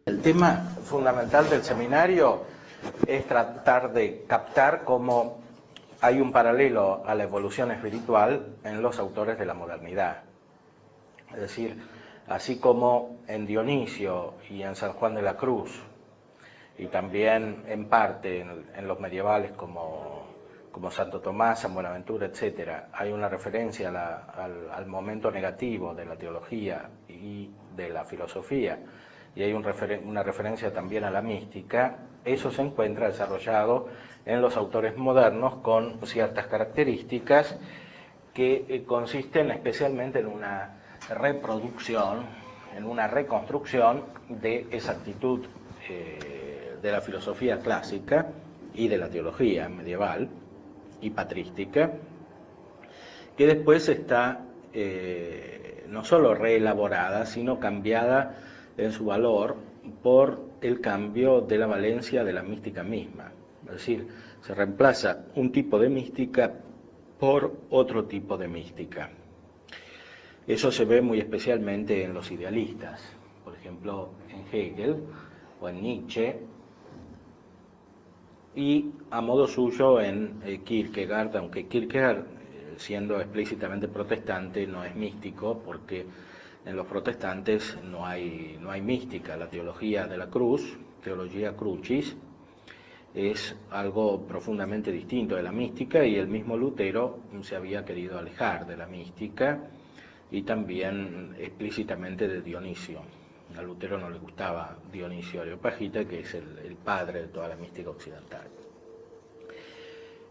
El tema fundamental del seminario es tratar de captar cómo hay un paralelo a la evolución espiritual en los autores de la modernidad. Es decir, así como en Dionisio y en San Juan de la Cruz, y también en parte en los medievales como Santo Tomás, San Buenaventura, etc., hay una referencia al momento negativo de la teología y de la filosofía, y hay una referencia también a la mística. Eso se encuentra desarrollado en los autores modernos con ciertas características que consisten especialmente en una reproducción, en una reconstrucción de esa actitud de la filosofía clásica y de la teología medieval y patrística, que después está no solo reelaborada, sino cambiada en su valor por el cambio de la valencia de la mística misma. Es decir, se reemplaza un tipo de mística por otro tipo de mística. Eso se ve muy especialmente en los idealistas, por ejemplo en Hegel o en Nietzsche, y a modo suyo en Kierkegaard, aunque Kierkegaard, siendo explícitamente protestante, no es místico, porque en los protestantes no hay mística. La teología de la cruz, teología crucis, es algo profundamente distinto de la mística, y el mismo Lutero se había querido alejar de la mística y también explícitamente de Dionisio. A Lutero no le gustaba Dionisio Areopagita, que es el padre de toda la mística occidental.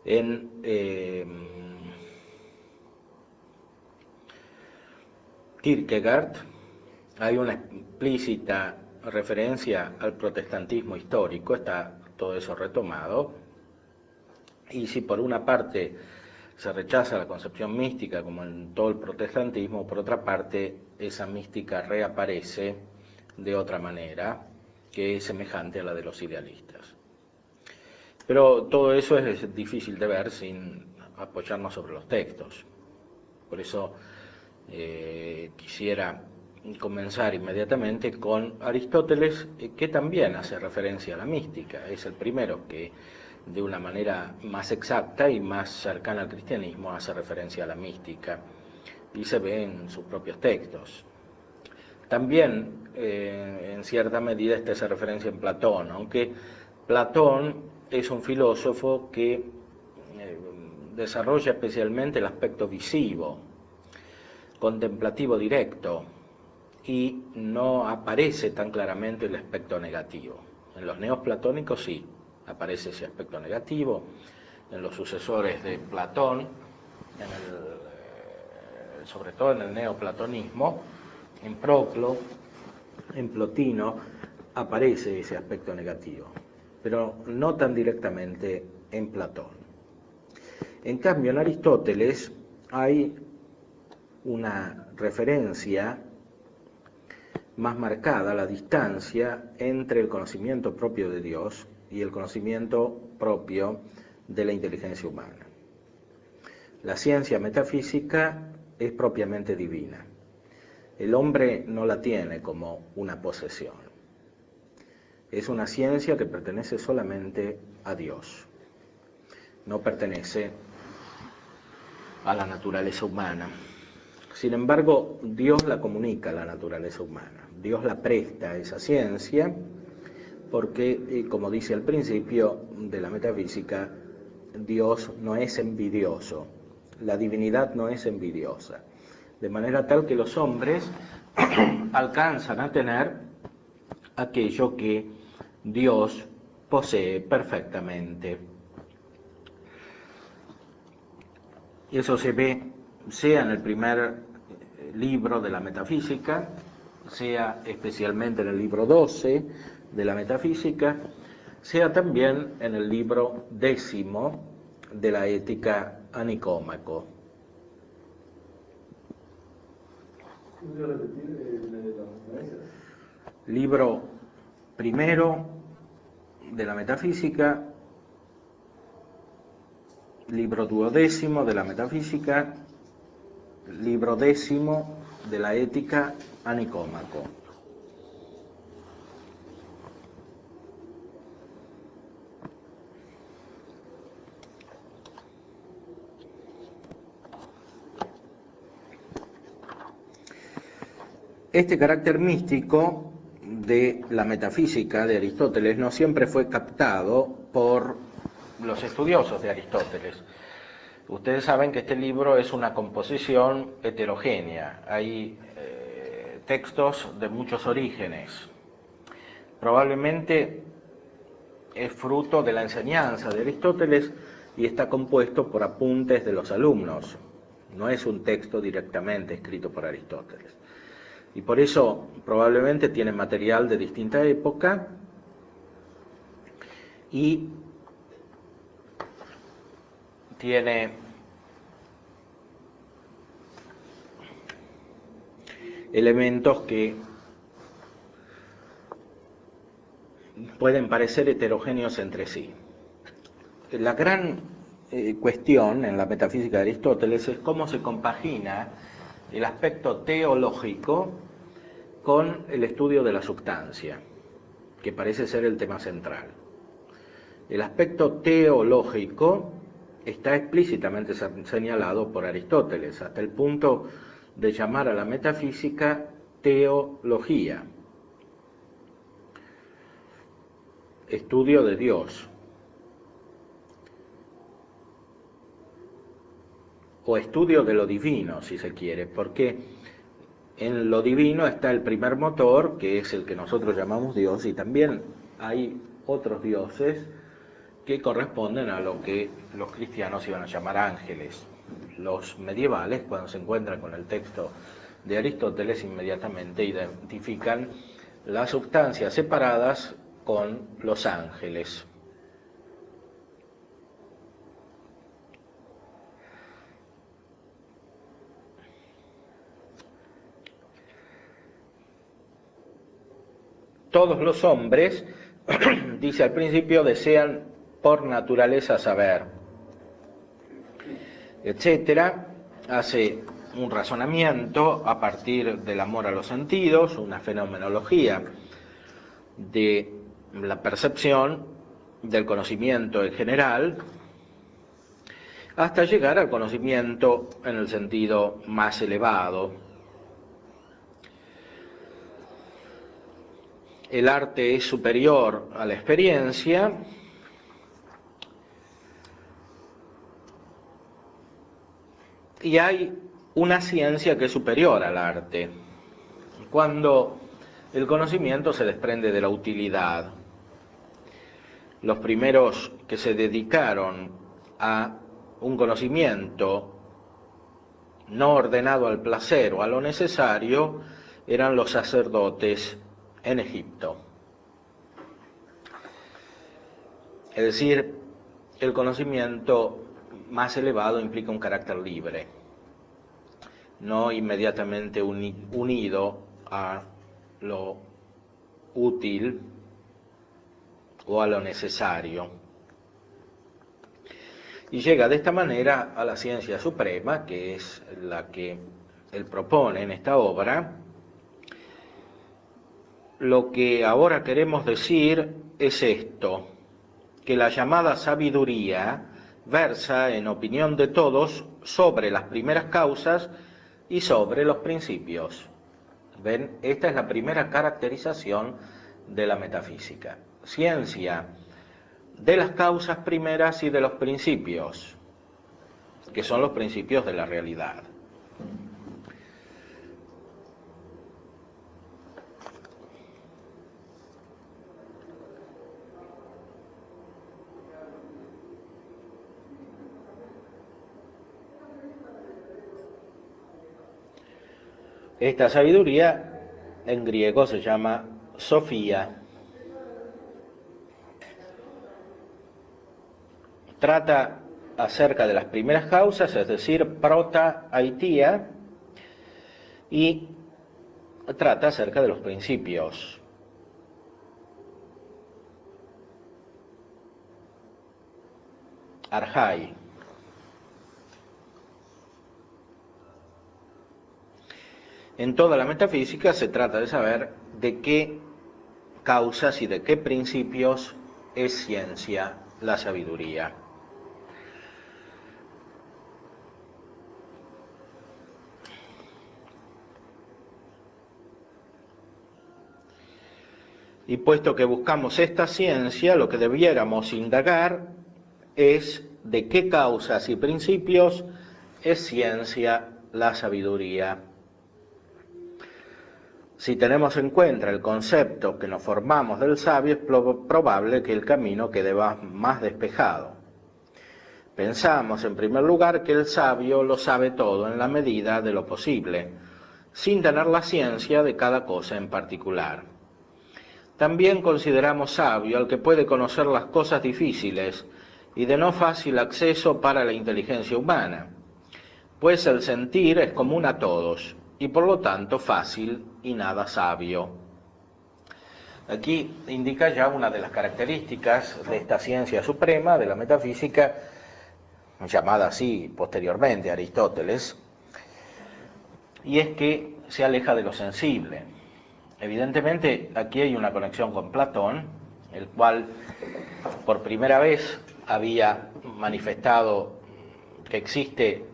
En Kierkegaard hay una explícita referencia al protestantismo histórico, está todo eso retomado, y si por una parte se rechaza la concepción mística como en todo el protestantismo, por otra parte esa mística reaparece de otra manera, que es semejante a la de los idealistas. Pero todo eso es difícil de ver sin apoyarnos sobre los textos. Por eso quisiera comenzar inmediatamente con Aristóteles, que también hace referencia a la mística. Es el primero que de una manera más exacta y más cercana al cristianismo hace referencia a la mística, y se ve en sus propios textos. También en cierta medida está esa referencia en Platón, aunque Platón es un filósofo que desarrolla especialmente el aspecto visivo, contemplativo directo, y no aparece tan claramente el aspecto negativo. En los neoplatónicos sí aparece ese aspecto negativo, en los sucesores de Platón, sobre todo en el neoplatonismo, en Proclo, en Plotino, aparece ese aspecto negativo, pero no tan directamente en Platón. En cambio, en Aristóteles hay una referencia más marcada a la distancia entre el conocimiento propio de Dios y el conocimiento propio de la inteligencia humana. La ciencia metafísica es propiamente divina. El hombre no la tiene como una posesión. Es una ciencia que pertenece solamente a Dios. No pertenece a la naturaleza humana. Sin embargo, Dios la comunica a la naturaleza humana. Dios la presta a esa ciencia porque, como dice al principio de la metafísica, Dios no es envidioso. La divinidad no es envidiosa. De manera tal que los hombres alcanzan a tener aquello que Dios posee perfectamente. Y eso se ve sea en el primer libro de la metafísica, sea especialmente en el libro 12 de la metafísica, sea también en el libro 10 de la Ética a Nicómaco. ¿Puedo repetir las referencias? Libro primero de la metafísica, libro 12 de la metafísica, libro 10 de la Ética a Nicómaco. este carácter místico de la metafísica de Aristóteles no siempre fue captado por los estudiosos de Aristóteles. Ustedes saben que este libro es una composición heterogénea, hay textos de muchos orígenes. Probablemente es fruto de la enseñanza de Aristóteles y está compuesto por apuntes de los alumnos. No es un texto directamente escrito por Aristóteles. Y por eso probablemente tiene material de distinta época y tiene elementos que pueden parecer heterogéneos entre sí. La gran cuestión en la metafísica de Aristóteles es cómo se compagina el aspecto teológico con el estudio de la substancia, que parece ser el tema central. El aspecto teológico está explícitamente señalado por Aristóteles, hasta el punto de llamar a la metafísica teología, estudio de Dios, o estudio de lo divino, si se quiere, porque en lo divino está el primer motor, que es el que nosotros llamamos Dios, y también hay otros dioses que corresponden a lo que los cristianos iban a llamar ángeles. Los medievales, cuando se encuentran con el texto de Aristóteles, inmediatamente identifican las sustancias separadas con los ángeles. Todos los hombres, dice al principio, desean por naturaleza saber, etcétera. Hace un razonamiento a partir del amor a los sentidos, una fenomenología de la percepción, del conocimiento en general, hasta llegar al conocimiento en el sentido más elevado. El arte es superior a la experiencia y hay una ciencia que es superior al arte, cuando el conocimiento se desprende de la utilidad. Los primeros que se dedicaron a un conocimiento no ordenado al placer o a lo necesario eran los sacerdotes en Egipto. Es decir, el conocimiento más elevado implica un carácter libre, no inmediatamente unido a lo útil o a lo necesario. Y llega de esta manera a la ciencia suprema, que es la que él propone en esta obra. Lo que ahora queremos decir es esto, que la llamada sabiduría versa, en opinión de todos, sobre las primeras causas y sobre los principios. ¿Ven? Esta es la primera caracterización de la metafísica. Ciencia de las causas primeras y de los principios, que son los principios de la realidad. Esta sabiduría en griego se llama Sofía. Trata acerca de las primeras causas, es decir, prota aitia, y trata acerca de los principios. Arjai. En toda la metafísica se trata de saber de qué causas y de qué principios es ciencia la sabiduría. Y puesto que buscamos esta ciencia, lo que debiéramos indagar es de qué causas y principios es ciencia la sabiduría. Si tenemos en cuenta el concepto que nos formamos del sabio, es probable que el camino quede más despejado. Pensamos, en primer lugar, que el sabio lo sabe todo en la medida de lo posible, sin tener la ciencia de cada cosa en particular. También consideramos sabio al que puede conocer las cosas difíciles y de no fácil acceso para la inteligencia humana, pues el sentir es común a todos y por lo tanto fácil y nada sabio. Aquí indica ya una de las características de esta ciencia suprema, de la metafísica, llamada así posteriormente Aristóteles, y es que se aleja de lo sensible. Evidentemente aquí hay una conexión con Platón, el cual por primera vez había manifestado que existe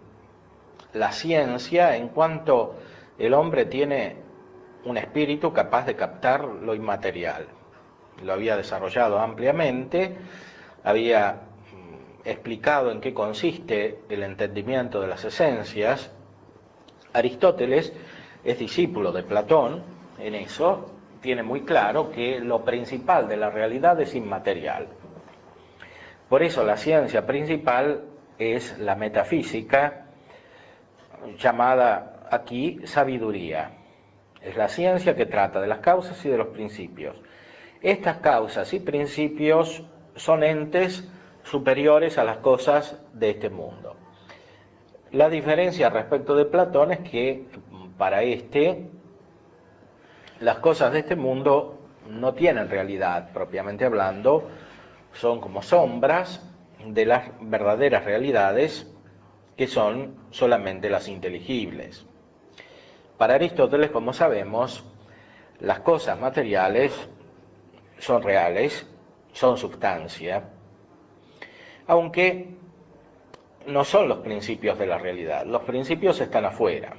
la ciencia en cuanto el hombre tiene un espíritu capaz de captar lo inmaterial. Lo había desarrollado ampliamente, había explicado en qué consiste el entendimiento de las esencias. Aristóteles es discípulo de Platón en eso, tiene muy claro que lo principal de la realidad es inmaterial. Por eso la ciencia principal es la metafísica, llamada aquí sabiduría. Es la ciencia que trata de las causas y de los principios. Estas causas y principios son entes superiores a las cosas de este mundo. La diferencia respecto de Platón es que para las cosas de este mundo no tienen realidad propiamente hablando, son como sombras de las verdaderas realidades que son solamente las inteligibles. Para Aristóteles, como sabemos, las cosas materiales son reales, son substancia, aunque no son los principios de la realidad. Los principios están afuera,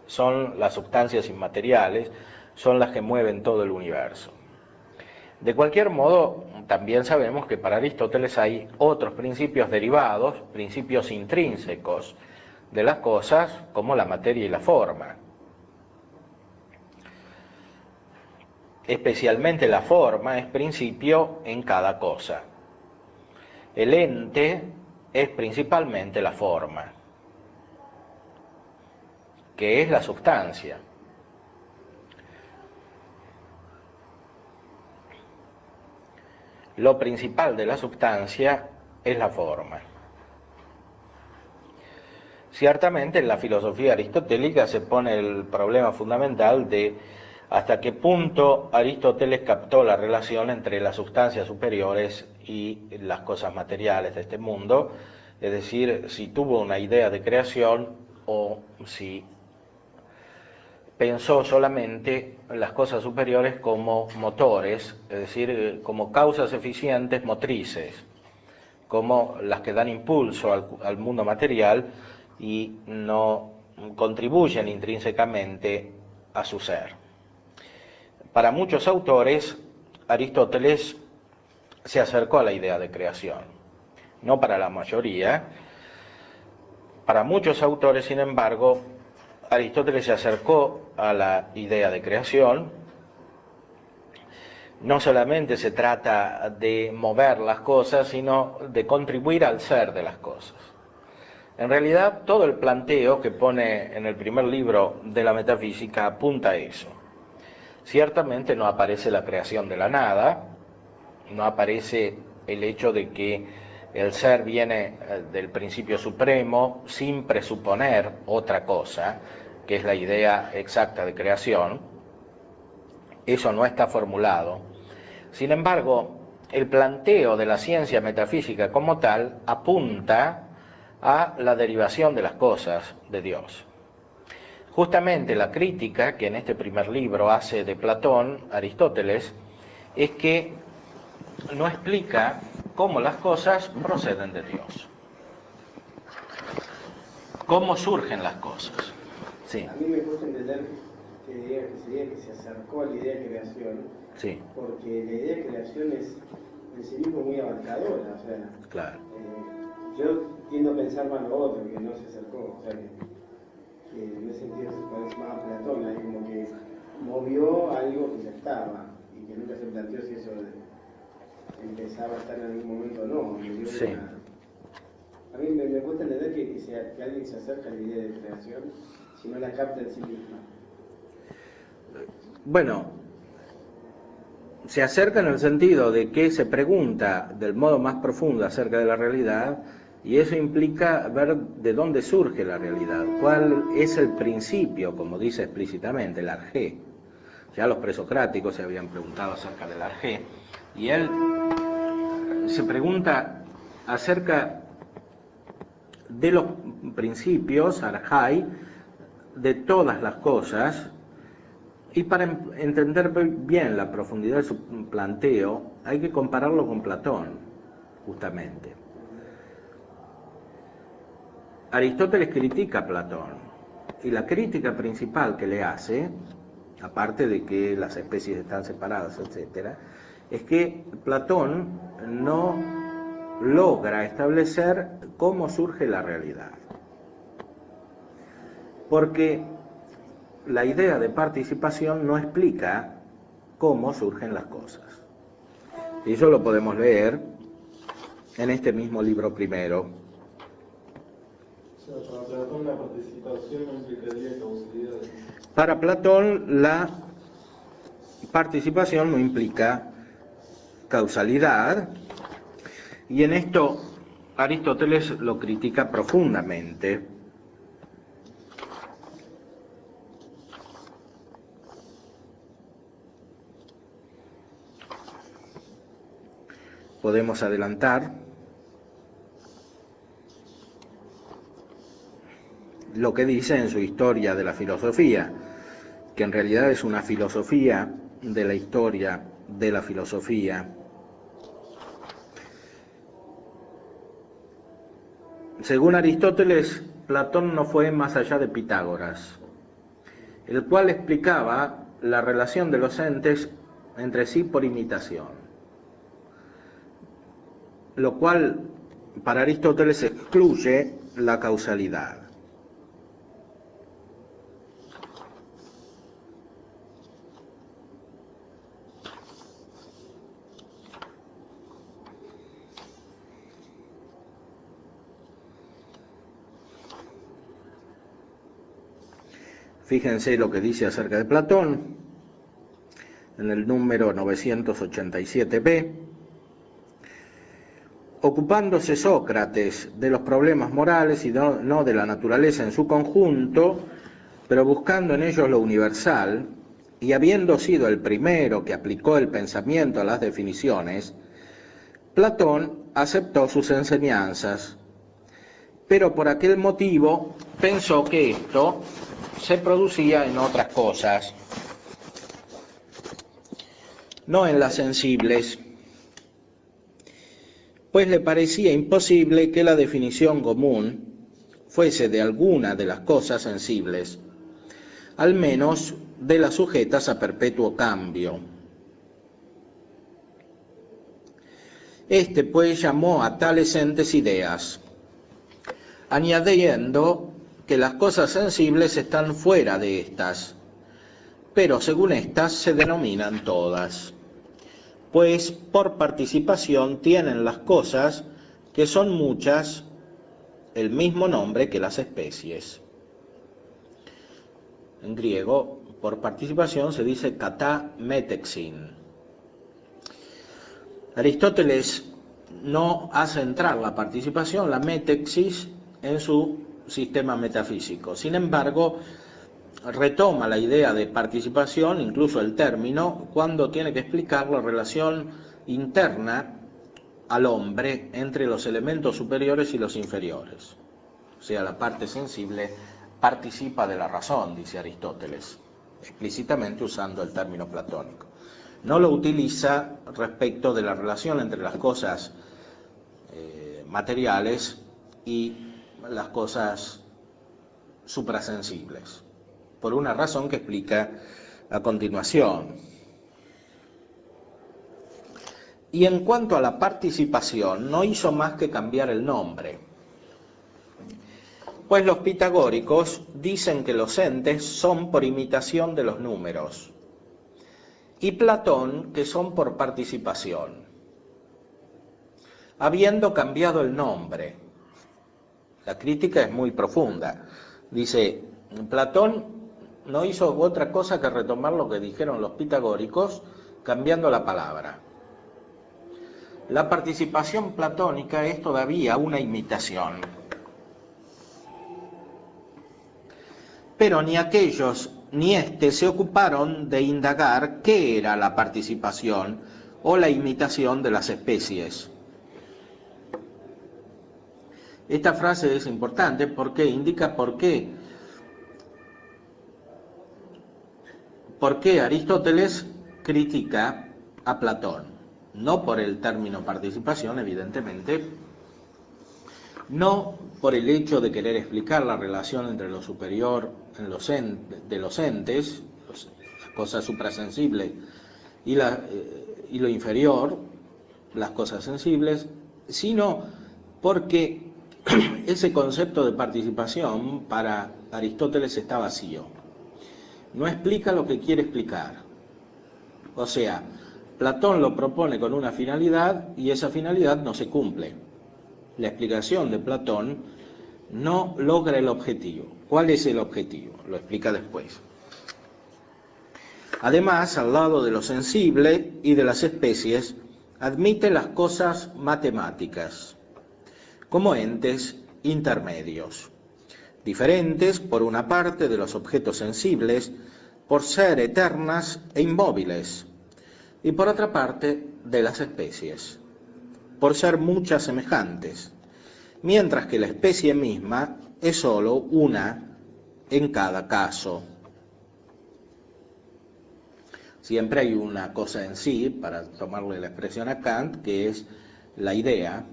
son las sustancias inmateriales, son las que mueven todo el universo. De cualquier modo, también sabemos que para Aristóteles hay otros principios derivados, principios intrínsecos de las cosas, como la materia y la forma. Especialmente la forma es principio en cada cosa. El ente es principalmente la forma, que es la sustancia. Lo principal de la sustancia es la forma. Ciertamente en la filosofía aristotélica se pone el problema fundamental de hasta qué punto Aristóteles captó la relación entre las sustancias superiores y las cosas materiales de este mundo, es decir, si tuvo una idea de creación o si pensó solamente las cosas superiores como motores, es decir, como causas eficientes motrices, como las que dan impulso al mundo material y no contribuyen intrínsecamente a su ser. Para muchos autores, Aristóteles se acercó a la idea de creación, no para la mayoría. Para muchos autores, sin embargo, Aristóteles se acercó a la idea de creación. No solamente se trata de mover las cosas, sino de contribuir al ser de las cosas. En realidad, todo el planteo que pone en el primer libro de la metafísica apunta a eso. Ciertamente no aparece la creación de la nada, no aparece el hecho de que el ser viene del principio supremo sin presuponer otra cosa, que es la idea exacta de creación. Eso no está formulado. Sin embargo, el planteo de la ciencia metafísica como tal apunta a la derivación de las cosas de Dios. Justamente la crítica que en este primer libro hace de Platón, Aristóteles, es que no explica cómo las cosas proceden de Dios. ¿Cómo surgen las cosas? Sí. A mí me cuesta entender que se acercó a la idea de creación, Sí, porque la idea de creación es en sí mismo muy abarcadora, o sea, claro. yo tiendo a pensar más lo otro, que no se acercó, o sea, que en ese sentido se parece más a Platón, ahí como que movió algo que ya estaba, y que nunca se planteó si eso empezaba a estar en algún momento o no. Sí. A mí me cuesta entender que alguien se acerca a la idea de creación si no la capta en sí misma. Bueno, se acerca en el sentido de que se pregunta del modo más profundo acerca de la realidad, y eso implica ver de dónde surge la realidad, cuál es el principio, como dice explícitamente, el arjé. Ya los presocráticos se habían preguntado acerca del arjé, y él se pregunta acerca de los principios, arjai, de todas las cosas. Y para entender bien la profundidad de su planteo, hay que compararlo con Platón, justamente. Aristóteles critica a Platón, y la crítica principal que le hace, aparte de que las especies están separadas, etc., es que Platón no logra establecer cómo surge la realidad. Porque la idea de participación no explica cómo surgen las cosas. Y eso lo podemos leer en este mismo libro primero. O sea, para Platón la participación no implicaría causalidad. Para Platón la participación no implica causalidad, y en esto Aristóteles lo critica profundamente. Podemos adelantar lo que dice en su Historia de la Filosofía, que en realidad es una filosofía de la historia de la filosofía. Según Aristóteles, Platón no fue más allá de Pitágoras, el cual explicaba la relación de los entes entre sí por imitación, lo cual para Aristóteles excluye la causalidad. Fíjense lo que dice acerca de Platón en el número 987b. Ocupándose Sócrates de los problemas morales y no de la naturaleza en su conjunto, pero buscando en ellos lo universal, y habiendo sido el primero que aplicó el pensamiento a las definiciones, Platón aceptó sus enseñanzas, pero por aquel motivo pensó que esto se producía en otras cosas, no en las sensibles, pues le parecía imposible que la definición común fuese de alguna de las cosas sensibles, al menos de las sujetas a perpetuo cambio. Este pues llamó a tales entes ideas, añadiendo que las cosas sensibles están fuera de estas, pero según estas se denominan todas, pues por participación tienen las cosas, que son muchas, el mismo nombre que las especies. En griego, por participación se dice kata metexin. Aristóteles no hace entrar la participación, la metexis, en su sistema metafísico. Sin embargo, retoma la idea de participación, incluso el término, cuando tiene que explicar la relación interna al hombre entre los elementos superiores y los inferiores. O sea, la parte sensible participa de la razón, dice Aristóteles, explícitamente usando el término platónico. No lo utiliza respecto de la relación entre las cosas materiales y las cosas suprasensibles. por una razón que explica a continuación. Y en cuanto a la participación, no hizo más que cambiar el nombre. Pues los pitagóricos dicen que los entes son por imitación de los números, y Platón que son por participación, habiendo cambiado el nombre. La crítica es muy profunda. Dice, Platón no hizo otra cosa que retomar lo que dijeron los pitagóricos, cambiando la palabra. La participación platónica es todavía una imitación. Pero ni aquellos ni éste se ocuparon de indagar qué era la participación o la imitación de las especies. Esta frase es importante porque indica por qué Aristóteles critica a Platón. No por el término participación, evidentemente, no por el hecho de querer explicar la relación entre lo superior de los entes, las cosas suprasensibles, y lo inferior, las cosas sensibles, sino porque ese concepto de participación para Aristóteles está vacío. No explica lo que quiere explicar. O sea, Platón lo propone con una finalidad y esa finalidad no se cumple. La explicación de Platón no logra el objetivo. ¿Cuál es el objetivo? Lo explica después. Además, al lado de lo sensible y de las especies, admite las cosas matemáticas como entes intermedios, diferentes por una parte de los objetos sensibles por ser eternas e inmóviles, y por otra parte de las especies, por ser muchas semejantes, mientras que la especie misma es sólo una en cada caso. Siempre hay una cosa en sí, para tomarle la expresión a Kant, que es la idea.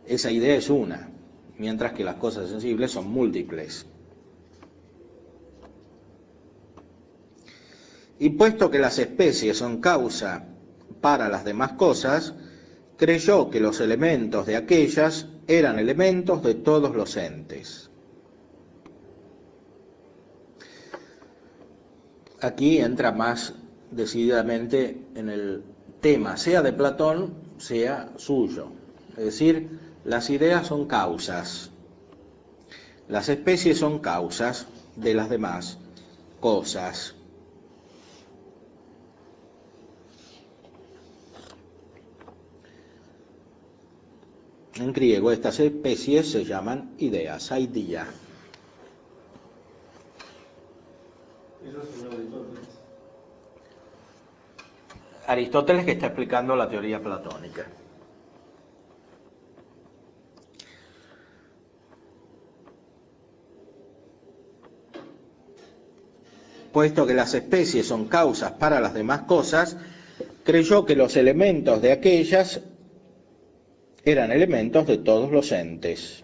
Esa idea es una, mientras que las cosas sensibles son múltiples. Y puesto que las especies son causa para las demás cosas, creyó que los elementos de aquellas eran elementos de todos los entes. Aquí entra más decididamente en el tema, sea de Platón, sea suyo. Es decir, las ideas son causas, las especies son causas de las demás cosas. En griego estas especies se llaman ideas, idea. Eso es un Aristóteles. Aristóteles que está explicando la teoría platónica. Puesto que las especies son causas para las demás cosas, creyó que los elementos de aquellas eran elementos de todos los entes.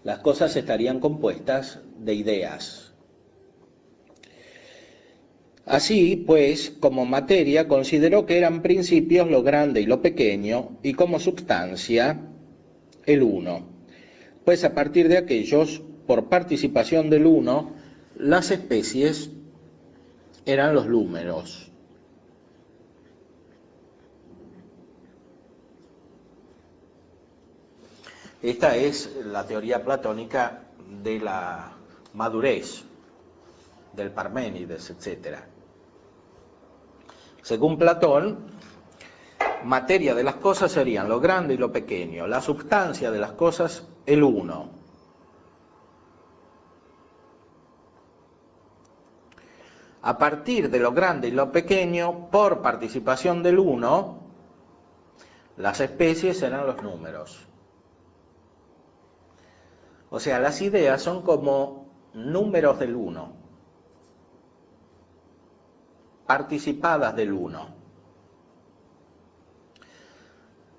Las cosas estarían compuestas de ideas. Así, pues, como materia, consideró que eran principios lo grande y lo pequeño, y como substancia, el uno. Pues a partir de aquellos, por participación del uno, las especies eran los números. Esta es la teoría platónica de la madurez, del Parménides, etc. Según Platón, materia de las cosas serían lo grande y lo pequeño, la substancia de las cosas, el uno. A partir de lo grande y lo pequeño, por participación del uno, las especies eran los números. O sea, las ideas son como números del uno, participadas del uno.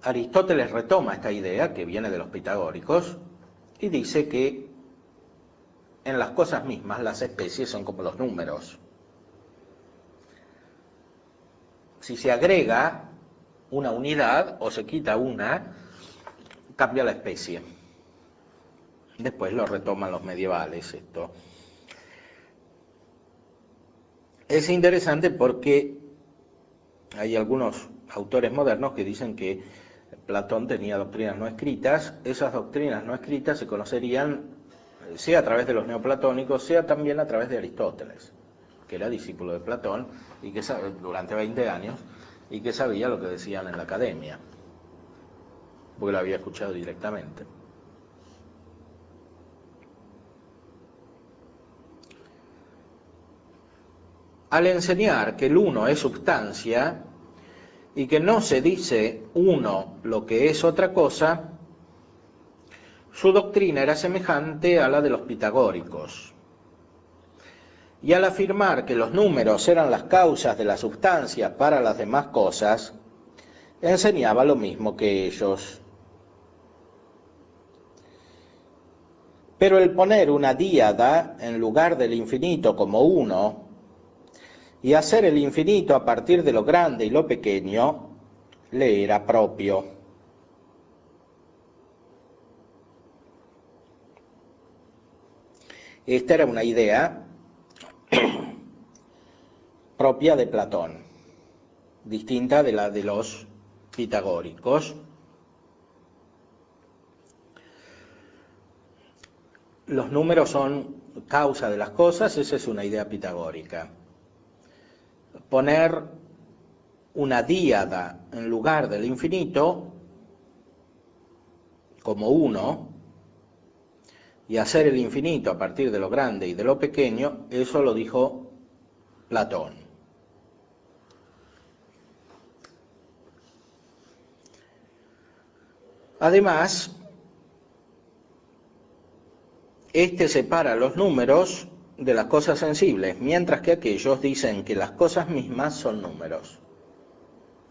Aristóteles retoma esta idea, que viene de los pitagóricos, y dice que en las cosas mismas, las especies son como los números. Si se agrega una unidad o se quita una, cambia la especie. Después lo retoman los medievales esto. Es interesante porque hay algunos autores modernos que dicen que Platón tenía doctrinas no escritas. Esas doctrinas no escritas se conocerían sea a través de los neoplatónicos, sea también a través de Aristóteles, que era discípulo de Platón y que durante 20 años y que sabía lo que decían en la academia, porque lo había escuchado directamente. Al enseñar que el uno es substancia y que no se dice uno lo que es otra cosa, su doctrina era semejante a la de los pitagóricos. Y al afirmar que los números eran las causas de la substancia para las demás cosas, enseñaba lo mismo que ellos. Pero el poner una díada en lugar del infinito como uno, y hacer el infinito a partir de lo grande y lo pequeño, le era propio. Esta era una idea propia de Platón, distinta de la de los pitagóricos. Los números son causa de las cosas, esa es una idea pitagórica. Poner una díada en lugar del infinito como uno y hacer el infinito a partir de lo grande y de lo pequeño, eso lo dijo Platón. Además, este separa los números de las cosas sensibles, mientras que aquellos dicen que las cosas mismas son números.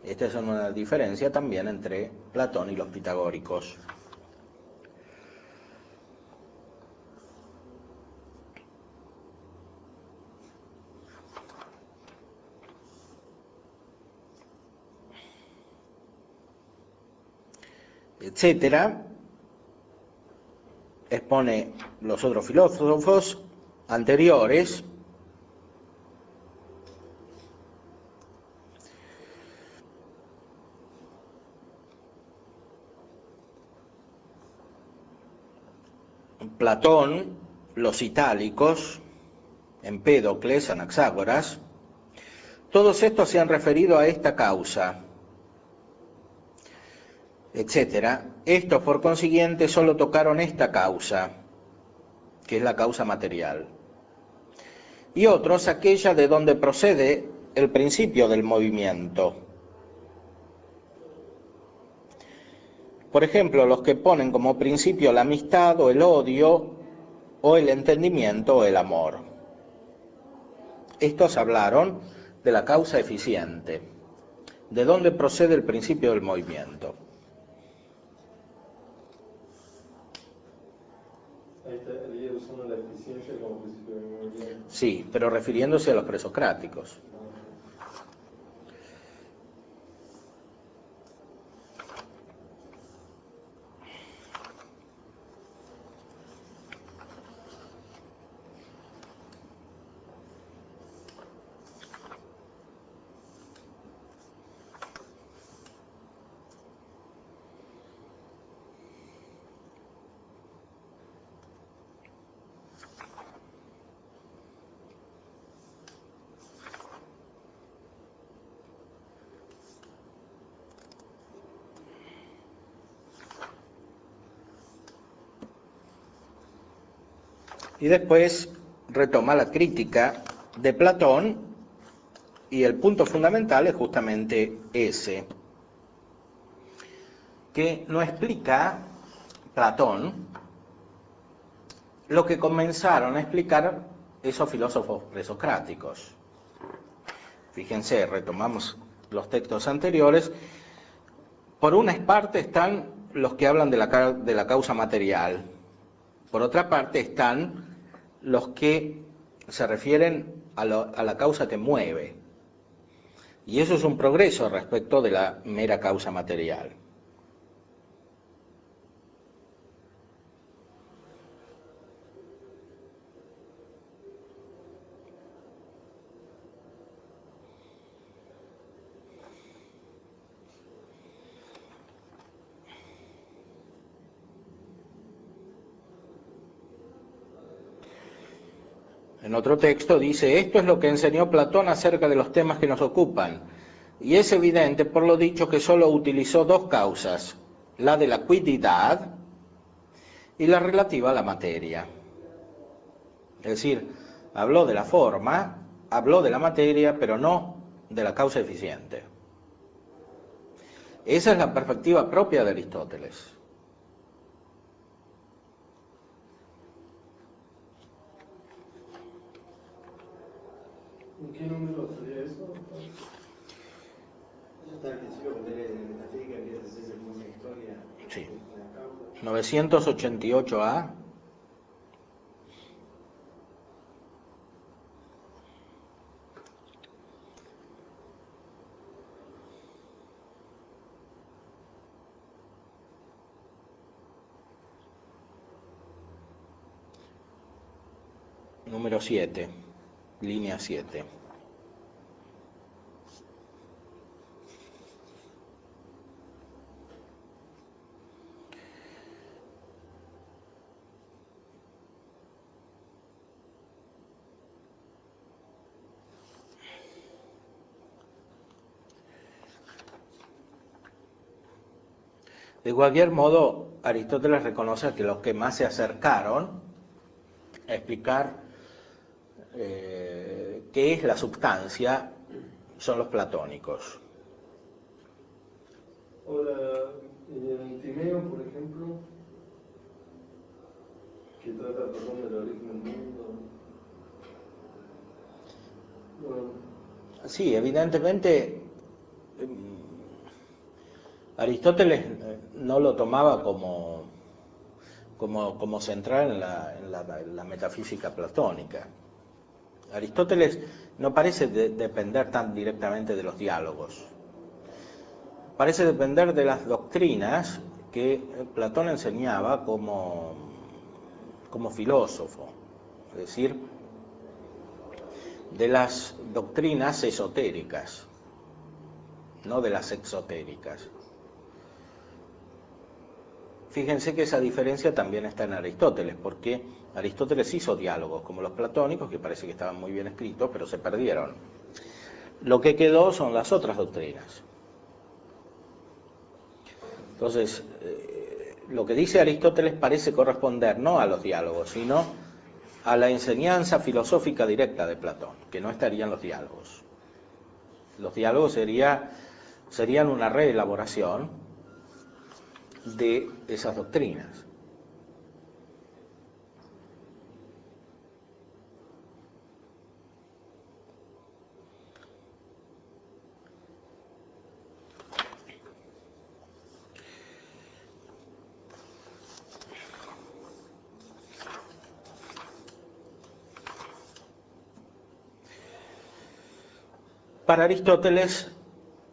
Esta es una diferencia también entre Platón y los pitagóricos. Etcétera. Expone los otros filósofos anteriores. Platón, los itálicos, Empédocles, Anaxágoras, todos estos se han referido a esta causa, etcétera. Estos, por consiguiente, solo tocaron esta causa, que es la causa material, y otros aquella de donde procede el principio del movimiento. Por ejemplo, los que ponen como principio la amistad o el odio, o el entendimiento o el amor. Estos hablaron de la causa eficiente, de dónde procede el principio del movimiento. Ahí estaría usando la eficiencia como principio de movimiento. Sí, pero refiriéndose a los presocráticos. Y después retoma la crítica de Platón, y el punto fundamental es justamente ese, que no explica Platón lo que comenzaron a explicar esos filósofos presocráticos. Fíjense, retomamos los textos anteriores. Por una parte están los que hablan de la causa material. Por otra parte están los que se refieren a la causa que mueve. Y eso es un progreso respecto de la mera causa material. En otro texto dice, esto es lo que enseñó Platón acerca de los temas que nos ocupan, y es evidente por lo dicho que solo utilizó dos causas, la de la quidditad y la relativa a la materia. Es decir, habló de la forma, habló de la materia, pero no de la causa eficiente. Esa es la perspectiva propia de Aristóteles. ¿En qué número sería eso? Eso está al principio cuando él en la metafísica empieza a hacerse como una historia Sí. de la causa. 988A. Número 7, línea 7. De cualquier modo, Aristóteles reconoce que los que más se acercaron a explicar qué es la substancia son los platónicos. Ahora, en Timeo, por ejemplo, que trata, perdón, del origen del mundo. Bueno, Sí, evidentemente Aristóteles no lo tomaba como central en la metafísica platónica. Aristóteles no parece depender tan directamente de los diálogos. Parece depender de las doctrinas que Platón enseñaba como filósofo, es decir, de las doctrinas esotéricas, no de las exotéricas. Fíjense que esa diferencia también está en Aristóteles, porque Aristóteles hizo diálogos como los platónicos, que parece que estaban muy bien escritos, pero se perdieron. Lo que quedó son las otras doctrinas. Entonces, lo que dice Aristóteles parece corresponder no a los diálogos, sino a la enseñanza filosófica directa de Platón, que no estarían los diálogos. Los diálogos serían una reelaboración de esas doctrinas. Para Aristóteles,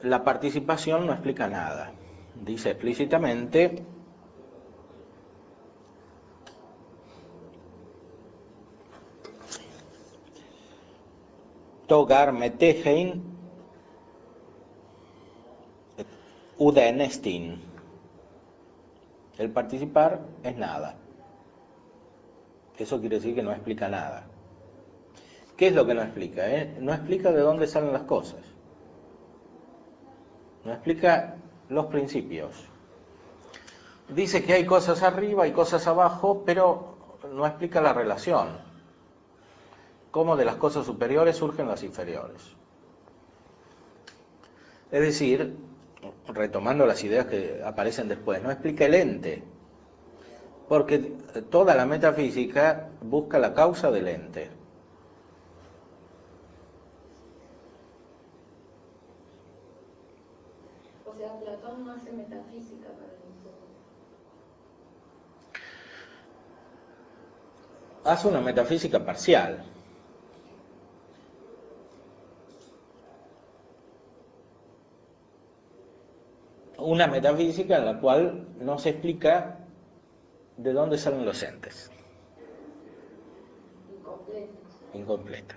la participación no explica nada. Dice explícitamente togar metegein udenestin. El participar es nada. Eso quiere decir que no explica nada. ¿Qué es lo que no explica? No explica de dónde salen las cosas. No explica los principios. Dice que hay cosas arriba y cosas abajo, pero no explica la relación. Cómo de las cosas superiores surgen las inferiores. Es decir, retomando las ideas que aparecen después, no explica el ente, porque toda la metafísica busca la causa del ente. O sea, Platón no hace metafísica para Aristóteles. hace una metafísica parcial. Una metafísica en la cual no se explica de dónde salen los entes. Incompleta.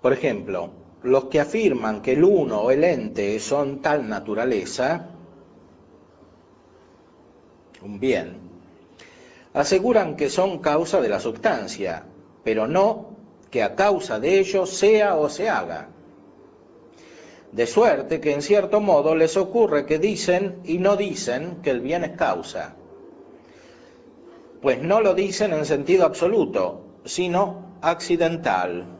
Por ejemplo, los que afirman que el uno o el ente son tal naturaleza, un bien, aseguran que son causa de la substancia, pero no que a causa de ello sea o se haga. De suerte que en cierto modo les ocurre que dicen y no dicen que el bien es causa, pues no lo dicen en sentido absoluto, sino accidental.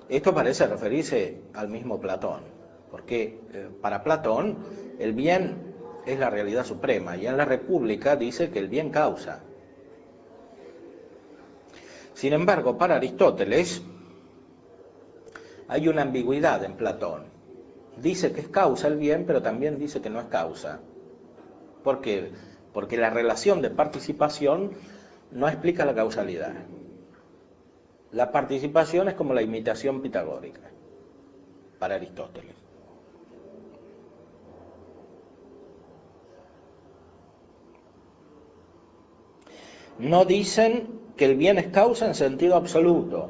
Esto parece referirse al mismo Platón, porque para Platón el bien es la realidad suprema y en la República dice que el bien causa. Sin embargo, para Aristóteles hay una ambigüedad en Platón. Dice que es causa el bien, pero también dice que no es causa. ¿Por qué? Porque la relación de participación no explica la causalidad. La participación es como la imitación pitagórica, para Aristóteles. No dicen que el bien es causa en sentido absoluto.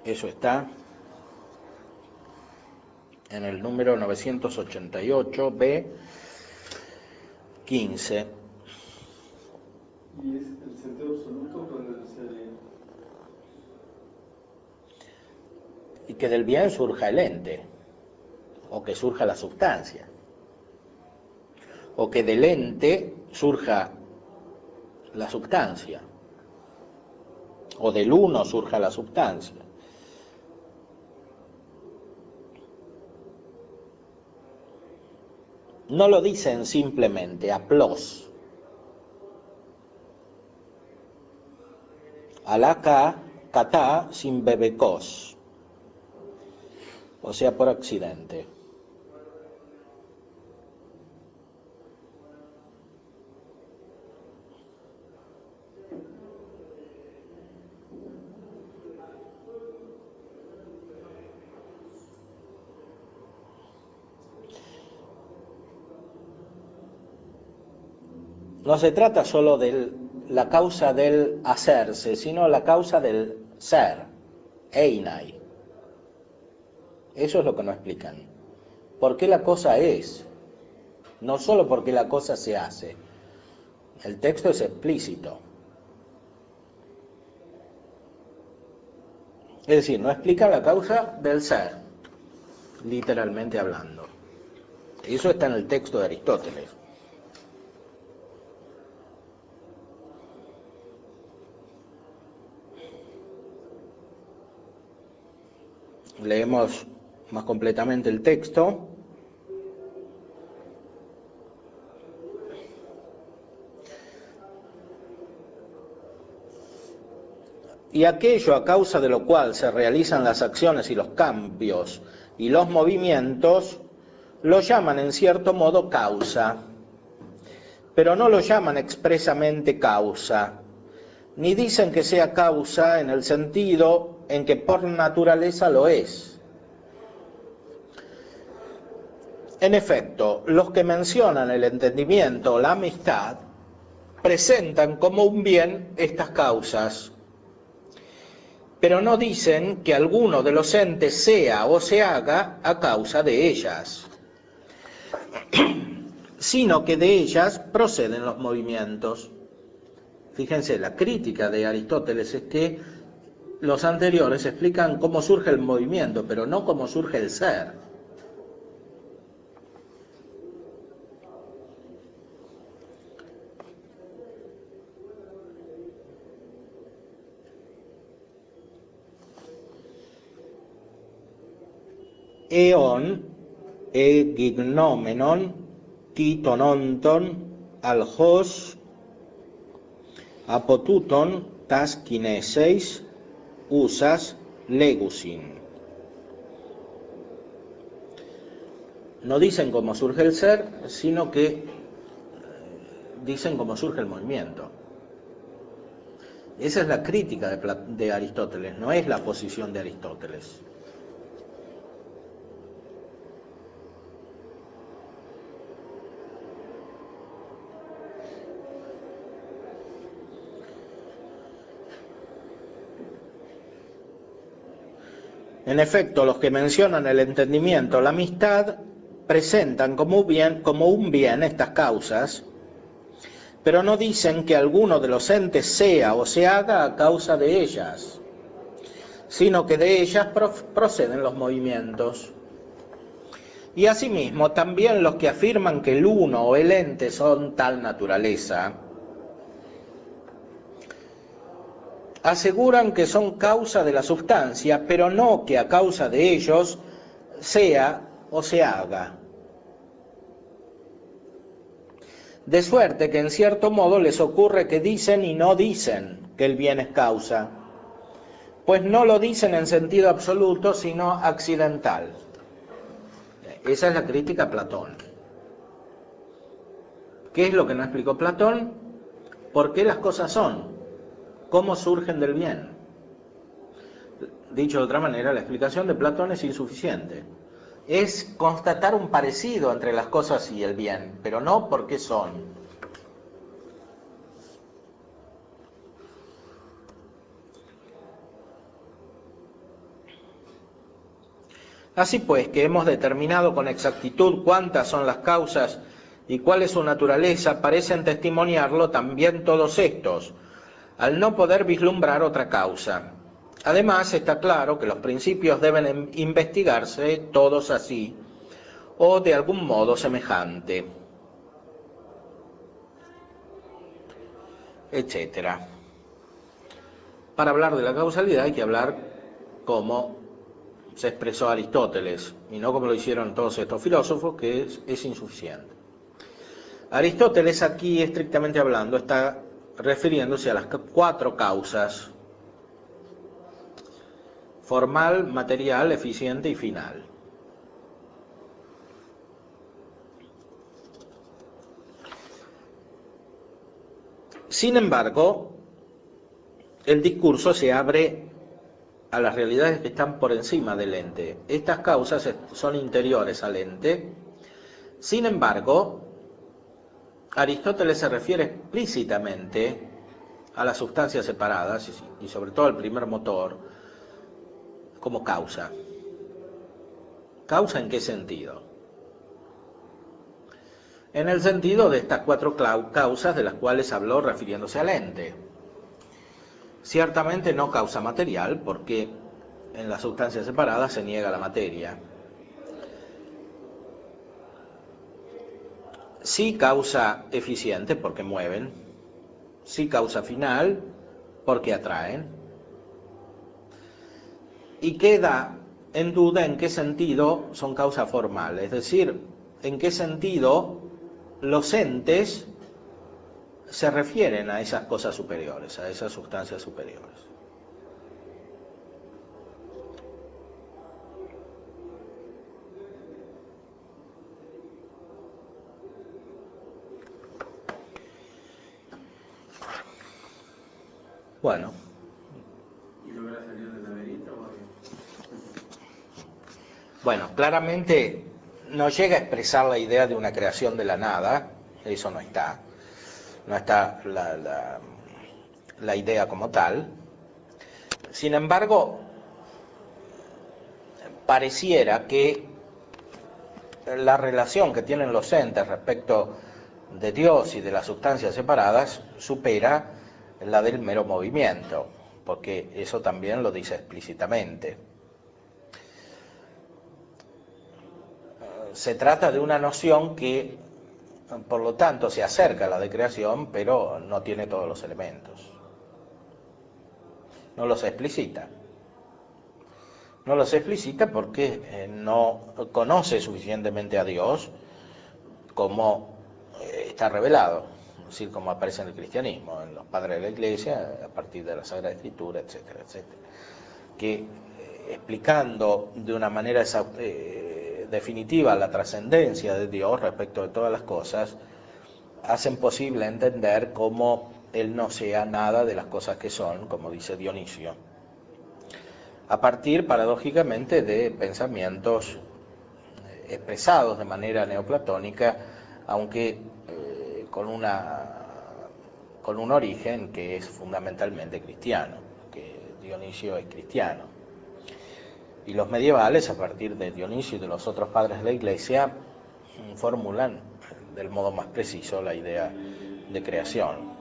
Eso está en el número 988, B. 15. ¿Y es el sentido absoluto cuando sería? Y que del bien surja el ente, o que surja la sustancia, o que del ente surja la sustancia, o del uno surja la sustancia. No lo dicen simplemente aplos. Alaka kata sin bebecos, o sea, por accidente. No se trata solo de la causa del hacerse, sino la causa del ser, einai. Eso es lo que no explican. ¿Por qué la cosa es? No solo porque la cosa se hace. El texto es explícito. Es decir, no explica la causa del ser, literalmente hablando. Eso está en el texto de Aristóteles. Leemos más completamente el texto. Y aquello a causa de lo cual se realizan las acciones y los cambios y los movimientos, lo llaman en cierto modo causa, pero no lo llaman expresamente causa, ni dicen que sea causa en el sentido en que por naturaleza lo es. En efecto, los que mencionan el entendimiento o la amistad presentan como un bien estas causas, pero no dicen que alguno de los entes sea o se haga a causa de ellas, sino que de ellas proceden los movimientos. Fíjense, la crítica de Aristóteles es que los anteriores explican cómo surge el movimiento, pero no cómo surge el ser. Eon, egignomenon, titononton, alhos, apotuton, tas kineseis, usas, legusin. No dicen cómo surge el ser, sino que dicen cómo surge el movimiento. Esa es la crítica de Aristóteles, no es la posición de Aristóteles. En efecto, los que mencionan el entendimiento, la amistad, presentan como un bien estas causas, pero no dicen que alguno de los entes sea o se haga a causa de ellas, sino que de ellas proceden los movimientos. Y asimismo, también los que afirman que el uno o el ente son tal naturaleza, aseguran que son causa de la sustancia, pero no que a causa de ellos sea o se haga. De suerte que en cierto modo les ocurre que dicen y no dicen que el bien es causa, pues no lo dicen en sentido absoluto, sino accidental. Esa es la crítica a Platón. ¿Qué es lo que no explicó Platón? ¿Por qué las cosas son? ¿Cómo surgen del bien? Dicho de otra manera, la explicación de Platón es insuficiente. Es constatar un parecido entre las cosas y el bien, pero no por qué son. Así pues, que hemos determinado con exactitud cuántas son las causas y cuál es su naturaleza, parecen testimoniarlo también todos estos, al no poder vislumbrar otra causa. Además, está claro que los principios deben investigarse todos así, o de algún modo semejante, etc. Para hablar de la causalidad hay que hablar como se expresó Aristóteles, y no como lo hicieron todos estos filósofos, que es insuficiente. Aristóteles aquí, estrictamente hablando, está refiriéndose a las 4 causas: formal, material, eficiente y final. Sin embargo, el discurso se abre a las realidades que están por encima del ente. Estas causas son interiores al ente. Sin embargo, Aristóteles se refiere explícitamente a las sustancias separadas y sobre todo al primer motor como causa. ¿Causa en qué sentido? En el sentido de estas 4 causas de las cuales habló refiriéndose al ente. Ciertamente no causa material, porque en las sustancias separadas se niega la materia. Sí causa eficiente, porque mueven. Sí causa final, porque atraen. Y queda en duda en qué sentido son causa formal, es decir, en qué sentido los entes se refieren a esas cosas superiores, a esas sustancias superiores. Bueno. ¿Y logra salir del laberinto? Bueno, claramente no llega a expresar la idea de una creación de la nada, eso no está. No está la idea como tal, Sin embargo, pareciera que la relación que tienen los entes respecto de Dios y de las sustancias separadas supera la del mero movimiento, porque eso también lo dice explícitamente. Se trata de una noción que, por lo tanto, se acerca a la de creación, pero no tiene todos los elementos. No los explicita. No los explicita porque no conoce suficientemente a Dios como está revelado, es decir, como aparece en el cristianismo, en los padres de la Iglesia, a partir de la Sagrada Escritura, etcétera, etcétera, que explicando de una manera definitiva la trascendencia de Dios respecto de todas las cosas, hacen posible entender cómo Él no sea nada de las cosas que son, como dice Dionisio, a partir, paradójicamente, de pensamientos expresados de manera neoplatónica, aunque con un origen que es fundamentalmente cristiano, que Dionisio es cristiano. Y los medievales, a partir de Dionisio y de los otros padres de la Iglesia, formulan del modo más preciso la idea de creación.